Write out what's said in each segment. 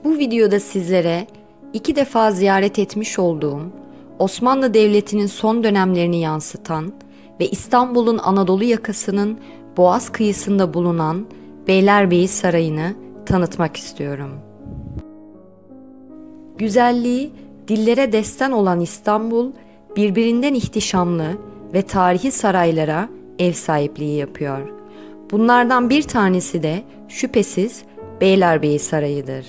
Bu videoda sizlere 2 defa ziyaret etmiş olduğum Osmanlı Devleti'nin son dönemlerini yansıtan ve İstanbul'un Anadolu yakasının Boğaz kıyısında bulunan Beylerbeyi Sarayı'nı tanıtmak istiyorum. Güzelliği dillere destan olan İstanbul, birbirinden ihtişamlı ve tarihi saraylara ev sahipliği yapıyor. Bunlardan bir tanesi de şüphesiz Beylerbeyi Sarayı'dır.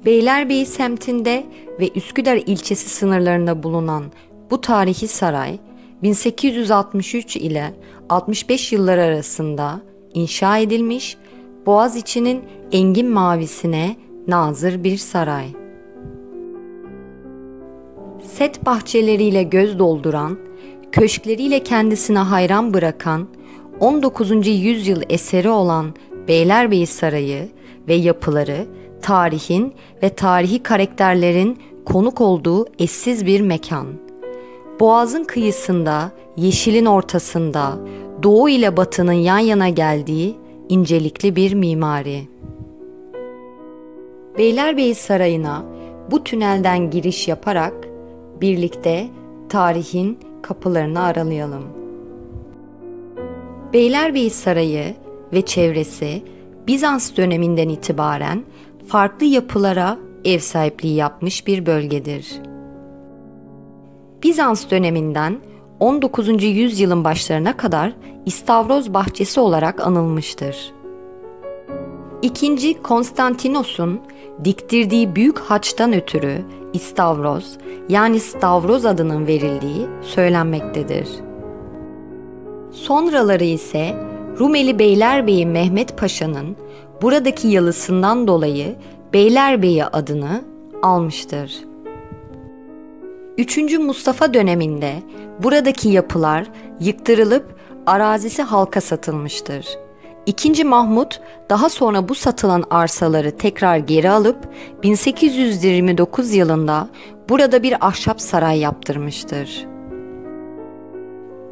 Beylerbeyi semtinde ve Üsküdar ilçesi sınırlarında bulunan bu tarihi saray, 1863 ile 65 yılları arasında inşa edilmiş, Boğaziçi'nin engin mavisine nazır bir saray. Set bahçeleriyle göz dolduran, köşkleriyle kendisine hayran bırakan, 19. yüzyıl eseri olan Beylerbeyi Sarayı ve yapıları, tarihin ve tarihi karakterlerin konuk olduğu eşsiz bir mekan. Boğazın kıyısında, yeşilin ortasında, doğu ile batının yan yana geldiği incelikli bir mimari. Beylerbeyi Sarayı'na bu tünelden giriş yaparak birlikte tarihin kapılarını aralayalım. Beylerbeyi Sarayı ve çevresi Bizans döneminden itibaren farklı yapılara ev sahipliği yapmış bir bölgedir. Bizans döneminden 19. yüzyılın başlarına kadar İstavroz bahçesi olarak anılmıştır. İkinci Konstantinos'un diktirdiği büyük haçtan ötürü İstavroz, yani Stavroz adının verildiği söylenmektedir. Sonraları ise Rumeli Beylerbeyi Mehmet Paşa'nın buradaki yalısından dolayı Beylerbeyi adını almıştır. 3. Mustafa döneminde buradaki yapılar yıktırılıp arazisi halka satılmıştır. 2. Mahmut daha sonra bu satılan arsaları tekrar geri alıp 1829 yılında burada bir ahşap saray yaptırmıştır.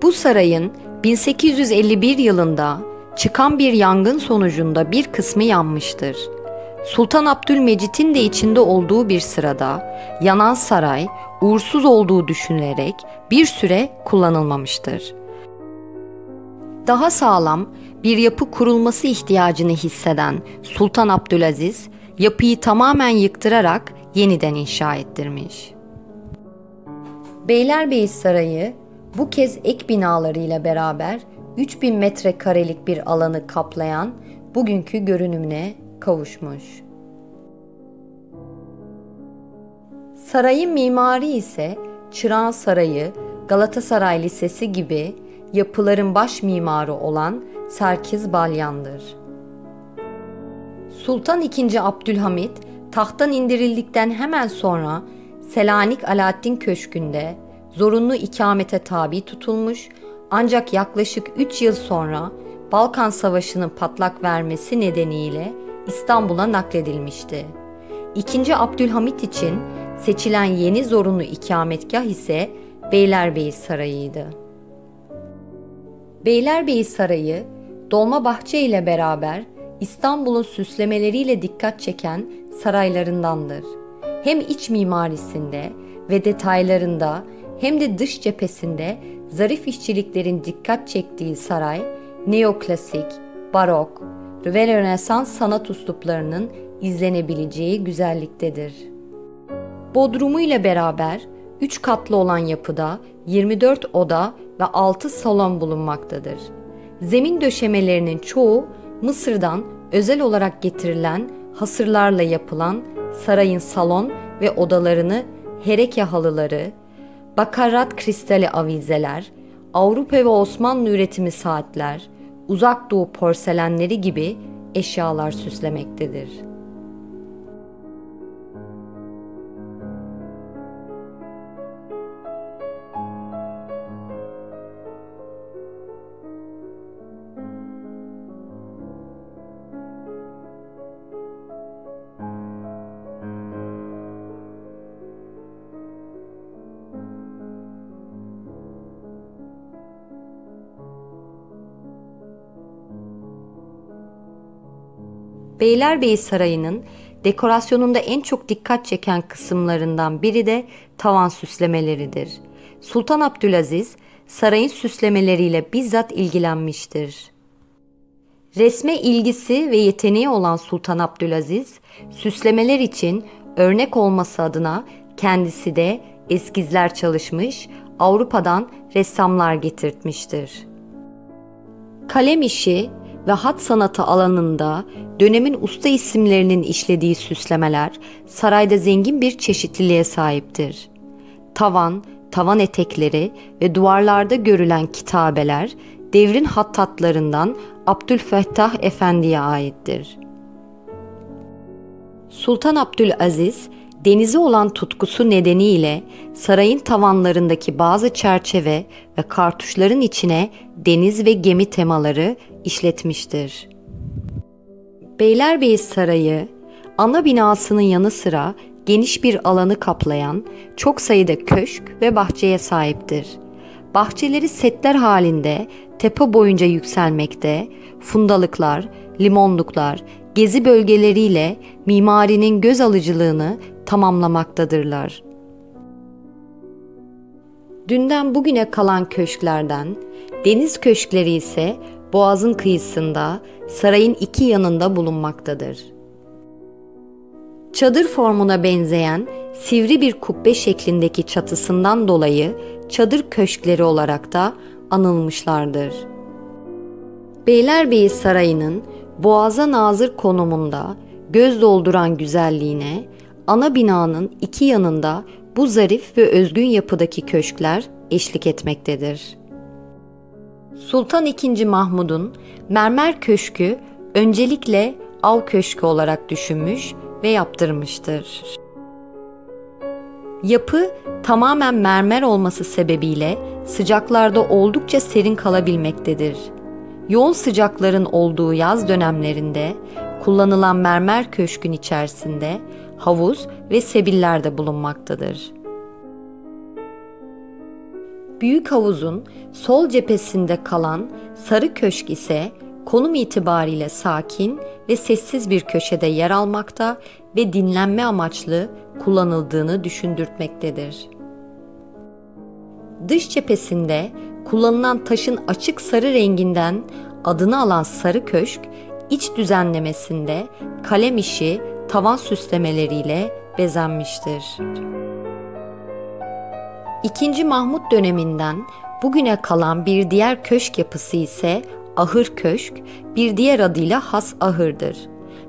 Bu sarayın 1851 yılında çıkan bir yangın sonucunda bir kısmı yanmıştır. Sultan Abdülmecit'in de içinde olduğu bir sırada yanan saray uğursuz olduğu düşünülerek bir süre kullanılmamıştır. Daha sağlam bir yapı kurulması ihtiyacını hisseden Sultan Abdülaziz, yapıyı tamamen yıktırarak yeniden inşa ettirmiş. Beylerbeyi Sarayı bu kez ek binalarıyla beraber 3000 metrekarelik bir alanı kaplayan bugünkü görünümüne kavuşmuş. Sarayın mimari ise Çırağan Sarayı, Galatasaray Lisesi gibi yapıların baş mimarı olan Serkiz Balyan'dır. Sultan II. Abdülhamit tahttan indirildikten hemen sonra Selanik Alaaddin Köşkü'nde zorunlu ikamete tabi tutulmuş, ancak yaklaşık 3 yıl sonra Balkan Savaşı'nın patlak vermesi nedeniyle İstanbul'a nakledilmişti. II. Abdülhamit için seçilen yeni zorunlu ikametgah ise Beylerbeyi Sarayı'ydı. Beylerbeyi Sarayı, Dolmabahçe ile beraber İstanbul'un süslemeleriyle dikkat çeken saraylarındandır. Hem iç mimarisinde ve detaylarında hem de dış cephesinde zarif işçiliklerin dikkat çektiği saray, neoklasik, barok ve Rönesans sanat üsluplarının izlenebileceği güzelliktedir. Bodrumu ile beraber 3 katlı olan yapıda 24 oda ve 6 salon bulunmaktadır. Zemin döşemelerinin çoğu Mısır'dan özel olarak getirilen hasırlarla yapılan sarayın salon ve odalarını hereke halıları, bakarat kristali avizeler, Avrupa ve Osmanlı üretimi saatler, Uzak Doğu porselenleri gibi eşyalar süslemektedir. Beylerbeyi Sarayı'nın dekorasyonunda en çok dikkat çeken kısımlarından biri de tavan süslemeleridir. Sultan Abdülaziz sarayın süslemeleriyle bizzat ilgilenmiştir. Resme ilgisi ve yeteneği olan Sultan Abdülaziz, süslemeler için örnek olması adına kendisi de eskizler çalışmış, Avrupa'dan ressamlar getirtmiştir. Kalem işi ve hat sanatı alanında dönemin usta isimlerinin işlediği süslemeler sarayda zengin bir çeşitliliğe sahiptir. Tavan etekleri ve duvarlarda görülen kitabeler devrin hattatlarından Abdülfettah Efendi'ye aittir. Sultan Abdülaziz, denize olan tutkusu nedeniyle sarayın tavanlarındaki bazı çerçeve ve kartuşların içine deniz ve gemi temaları işletmiştir. Beylerbeyi Sarayı, ana binasının yanı sıra geniş bir alanı kaplayan çok sayıda köşk ve bahçeye sahiptir. Bahçeleri setler halinde tepe boyunca yükselmekte, fundalıklar, limonluklar, gezi bölgeleriyle mimarinin göz alıcılığını tamamlamaktadırlar. Dünden bugüne kalan köşklerden, deniz köşkleri ise boğazın kıyısında, sarayın iki yanında bulunmaktadır. Çadır formuna benzeyen sivri bir kubbe şeklindeki çatısından dolayı çadır köşkleri olarak da anılmışlardır. Beylerbeyi Sarayı'nın boğaza nazır konumunda göz dolduran güzelliğine, ana binanın iki yanında bu zarif ve özgün yapıdaki köşkler eşlik etmektedir. Sultan II. Mahmud'un mermer köşkü öncelikle av köşkü olarak düşünmüş ve yaptırmıştır. Yapı tamamen mermer olması sebebiyle sıcaklarda oldukça serin kalabilmektedir. Yoğun sıcakların olduğu yaz dönemlerinde kullanılan mermer köşkün içerisinde havuz ve sebiller de bulunmaktadır. Büyük havuzun sol cephesinde kalan sarı köşk ise konum itibariyle sakin ve sessiz bir köşede yer almakta ve dinlenme amaçlı kullanıldığını düşündürtmektedir. Dış cephesinde kullanılan taşın açık sarı renginden adını alan sarı köşk, iç düzenlemesinde kalem işi, tavan süslemeleriyle bezenmiştir. II. Mahmut döneminden bugüne kalan bir diğer köşk yapısı ise ahır köşk, bir diğer adıyla has ahırdır.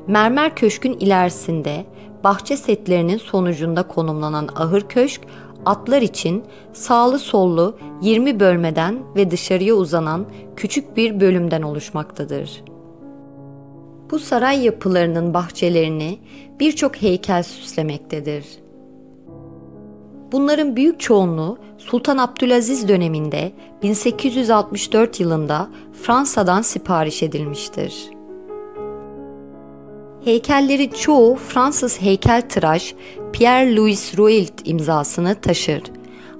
Mermer köşkün ilerisinde bahçe setlerinin sonucunda konumlanan ahır köşk, atlar için sağlı sollu 20 bölmeden ve dışarıya uzanan küçük bir bölümden oluşmaktadır. Bu saray yapılarının bahçelerini birçok heykel süslemektedir. Bunların büyük çoğunluğu Sultan Abdülaziz döneminde 1864 yılında Fransa'dan sipariş edilmiştir. Heykelleri çoğu Fransız heykeltıraş Pierre-Louis Rouelt imzasını taşır.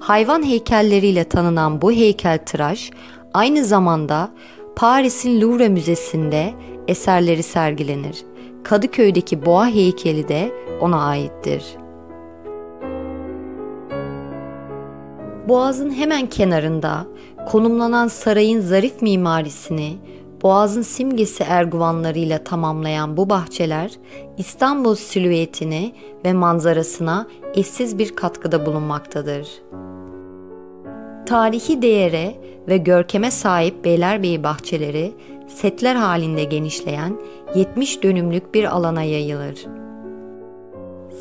Hayvan heykelleriyle tanınan bu heykeltıraş aynı zamanda Paris'in Louvre Müzesi'nde eserleri sergilenir. Kadıköy'deki boğa heykeli de ona aittir. Boğazın hemen kenarında konumlanan sarayın zarif mimarisini Boğazın simgesi erguvanlarıyla tamamlayan bu bahçeler İstanbul silüetini ve manzarasına eşsiz bir katkıda bulunmaktadır. Tarihi değere ve görkeme sahip Beylerbeyi bahçeleri setler halinde genişleyen 70 dönümlük bir alana yayılır.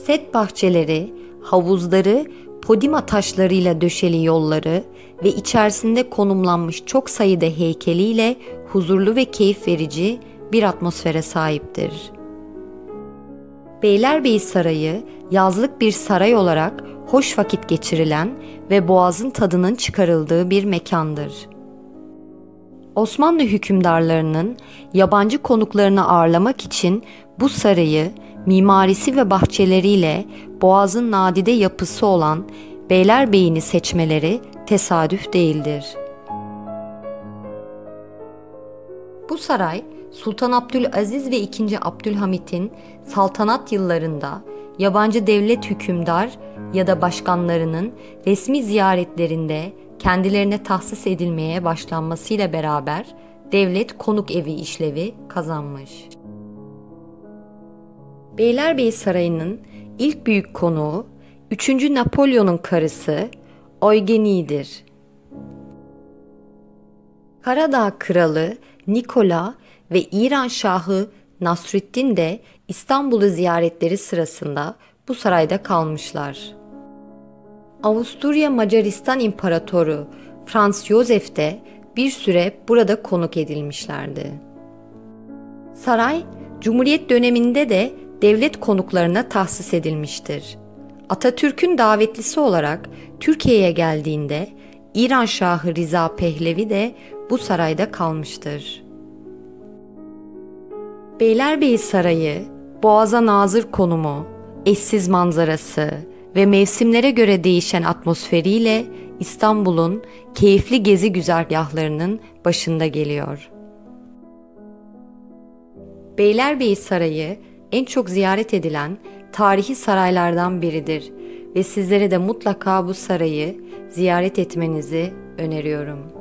Set bahçeleri, havuzları, podima taşlarıyla döşeli yolları ve içerisinde konumlanmış çok sayıda heykeliyle huzurlu ve keyif verici bir atmosfere sahiptir. Beylerbeyi Sarayı, yazlık bir saray olarak hoş vakit geçirilen ve boğazın tadının çıkarıldığı bir mekandır. Osmanlı hükümdarlarının yabancı konuklarını ağırlamak için bu sarayı mimarisi ve bahçeleriyle boğazın nadide yapısı olan Beylerbeyi'ni seçmeleri tesadüf değildir. Bu saray Sultan Abdülaziz ve II. Abdülhamit'in saltanat yıllarında yabancı devlet hükümdar ya da başkanlarının resmi ziyaretlerinde kendilerine tahsis edilmeye başlanmasıyla beraber devlet konuk evi işlevi kazanmış. Beylerbeyi Sarayı'nın ilk büyük konuğu 3. Napolyon'un karısı Eugenie'dir. Karadağ Kralı Nikola ve İran Şahı Nasrüddin de İstanbul'u ziyaretleri sırasında bu sarayda kalmışlar. Avusturya Macaristan İmparatoru Franz Josef de bir süre burada konuk edilmişlerdi. Saray, Cumhuriyet döneminde de devlet konuklarına tahsis edilmiştir. Atatürk'ün davetlisi olarak Türkiye'ye geldiğinde İran Şahı Rıza Pehlevi de bu sarayda kalmıştır. Beylerbeyi Sarayı, boğaza nazır konumu, eşsiz manzarası ve mevsimlere göre değişen atmosferiyle İstanbul'un keyifli gezi güzergahlarının başında geliyor. Beylerbeyi Sarayı en çok ziyaret edilen tarihi saraylardan biridir ve sizlere de mutlaka bu sarayı ziyaret etmenizi öneriyorum.